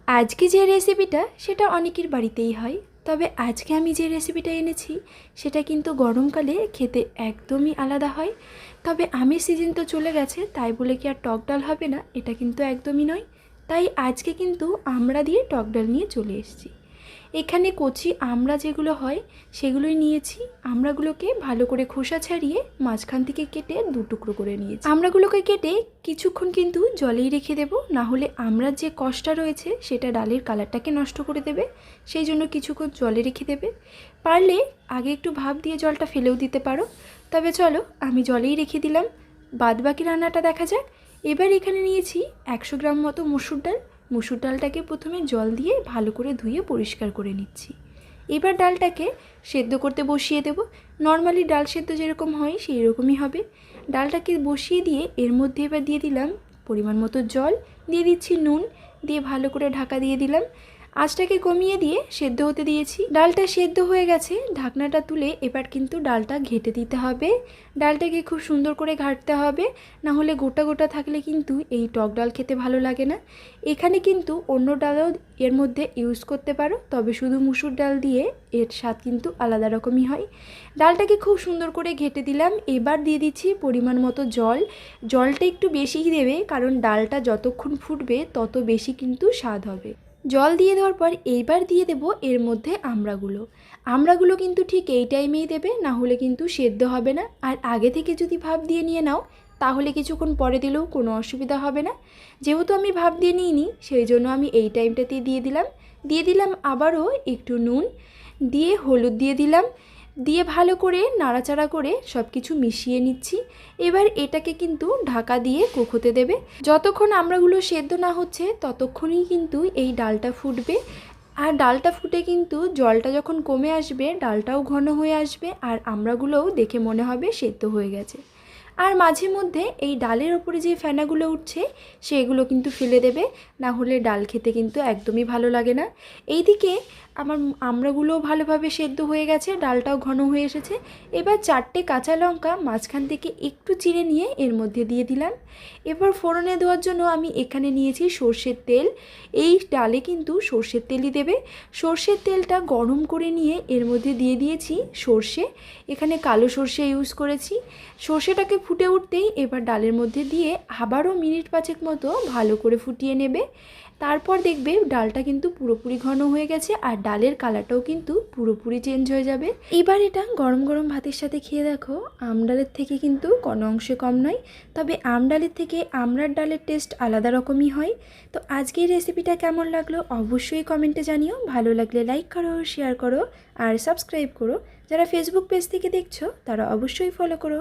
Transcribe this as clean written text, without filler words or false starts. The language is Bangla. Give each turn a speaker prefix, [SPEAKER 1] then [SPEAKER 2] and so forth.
[SPEAKER 1] আজকে যে রেসিপিটা সেটা অনেকের বাড়িতেই হয়, তবে আজকে আমি যে রেসিপিটা এনেছি সেটা কিন্তু গরমকালে খেতে একদমই আলাদা হয়। তবে আমের সিজন তো চলে গেছে, তাই বলে কি আর টক ডাল হবে না, এটা কিন্তু একদমই নয়। তাই আজকে কিন্তু আমড়া দিয়ে টক ডাল নিয়ে চলে এসেছি। এখানে কচি আমড়া যেগুলো হয় সেগুলোই নিয়েছি। আমড়াগুলোকে ভালো করে খোসা ছাড়িয়ে মাঝখান থেকে কেটে দু টুকরো করে নিয়েছি। আমড়াগুলোকে কেটে কিছুক্ষণ কিন্তু জলেই রেখে দেব, না হলে আমড়ার যে কষটা রয়েছে সেটা ডালের কালারটাকে নষ্ট করে দেবে। সেই জন্য কিছুক্ষণ জলে রেখে দেবে। পারলে আগে একটু ভাপ দিয়ে জলটা ফেলেও দিতে পারো, তবে চলো আমি জলেই রেখে দিলাম। বাদ বাকি রান্নাটা দেখা যাক। এবার এখানে নিয়েছি 100 গ্রাম মতো মসুর ডাল। মসুর ডালটাকে প্রথমে জল দিয়ে ভালো করে ধুয়ে পরিষ্কার করে নিচ্ছি। এবার ডালটাকে সেদ্ধ করতে বসিয়ে দেব। নর্মালি ডাল সেদ্ধ যেরকম হয় সেই রকমই হবে। ডালটাকে বসিয়ে দিয়ে এর মধ্যে এবার দিয়ে দিলাম পরিমাণ মতো জল, দিয়ে দিচ্ছি নুন, দিয়ে ভালো করে ঢাকা দিয়ে দিলাম। আঁচটাকে কমিয়ে দিয়ে সেদ্ধ হতে দিয়েছি। ডালটা সেদ্ধ হয়ে গেছে, ঢাকনাটা তুলে এবার কিন্তু ডালটা ঘেঁটে দিতে হবে। ডালটাকে খুব সুন্দর করে ঘাঁটতে হবে, না হলে গোটা গোটা থাকলে কিন্তু এই টক ডাল খেতে ভালো লাগে না। এখানে কিন্তু অন্য ডালও এর মধ্যে ইউজ করতে পারো, তবে শুধু মুসুর ডাল দিয়ে এর স্বাদ কিন্তু আলাদা রকমই হয়। ডালটাকে খুব সুন্দর করে ঘেঁটে দিলাম। এবার দিয়ে দিচ্ছি পরিমাণ মতো জল। জলটা একটু বেশিই দেবে, কারণ ডালটা যতক্ষণ ফুটবে তত বেশি কিন্তু স্বাদ হবে। জল দিয়ে দেওয়ার পর এইবার দিয়ে দেব এর মধ্যে আমড়াগুলো কিন্তু ঠিক এই টাইমেই দেবে, না হলে কিন্তু সেদ্ধ হবে না। আর আগে থেকে যদি ভাপ দিয়ে নিয়ে নাও তাহলে কিছুক্ষণ পরে দিলেও কোনো অসুবিধা হবে না। যেহেতু আমি ভাপ দিয়ে নিইনি সেই জন্য আমি এই টাইমটাতেই দিয়ে দিলাম আবারও একটু নুন, দিয়ে হলুদ দিয়ে দিলাম, দিয়ে ভালো করে নাড়াচাড়া করে সব কিছু মিশিয়ে নিচ্ছি। এবার এটাকে কিন্তু ঢাকা দিয়ে কুক হতে দেবে। যতক্ষণ আমড়াগুলো সেদ্ধ না হচ্ছে ততক্ষণই কিন্তু এই ডালটা ফুটবে। আর ডালটা ফুটে কিন্তু জলটা যখন কমে আসবে ডালটাও ঘন হয়ে আসবে, আর আমড়াগুলোও দেখে মনে হবে সেদ্ধ হয়ে গেছে। আর মাঝে মধ্যে এই ডালের ওপরে যে ফেনাগুলো উঠছে সেগুলো কিন্তু ফেলে দেবে, না হলে ডাল খেতে কিন্তু একদমই ভালো লাগে না। এইদিকে আমার আমড়াগুলোও ভালোভাবে সেদ্ধ হয়ে গেছে, ডালটাও ঘন হয়ে এসেছে। এবার 4টে কাঁচা লঙ্কা মাঝখান থেকে একটু চিড়ে নিয়ে এর মধ্যে দিয়ে দিলাম। এবার ফোড়নে দেওয়ার জন্য আমি এখানে নিয়েছি সর্ষের তেল। এই ডালে কিন্তু সর্ষের তেলই দেবে। সর্ষের তেলটা গরম করে নিয়ে এর মধ্যে দিয়ে দিয়েছি সর্ষে। এখানে কালো সর্ষে ইউজ করেছি। সর্ষেটাকে ফুটে উঠতেই এবার ডালের মধ্যে দিয়ে আবারও মিনিট 5 মতো ভালো করে ফুটিয়ে নেবে। তারপর দেখবে ডালটা কিন্তু পুরোপুরি ঘন হয়ে গেছে, আর ডালের কালারটাও কিন্তু পুরোপুরি চেঞ্জ হয়ে যাবে। এবার এটা গরম গরম ভাতের সাথে খেয়ে দেখো, আমডালের থেকে কিন্তু কোনো অংশে কম নয়। তবে আমডালের থেকে আমড়ার ডালের টেস্ট আলাদা রকমই হয়। তো আজকের রেসিপিটা কেমন লাগলো অবশ্যই কমেন্টে জানিও। ভালো লাগলে লাইক করো, শেয়ার করো আর সাবস্ক্রাইব করো। যারা ফেসবুক পেজ থেকে দেখছো তারা অবশ্যই ফলো করো।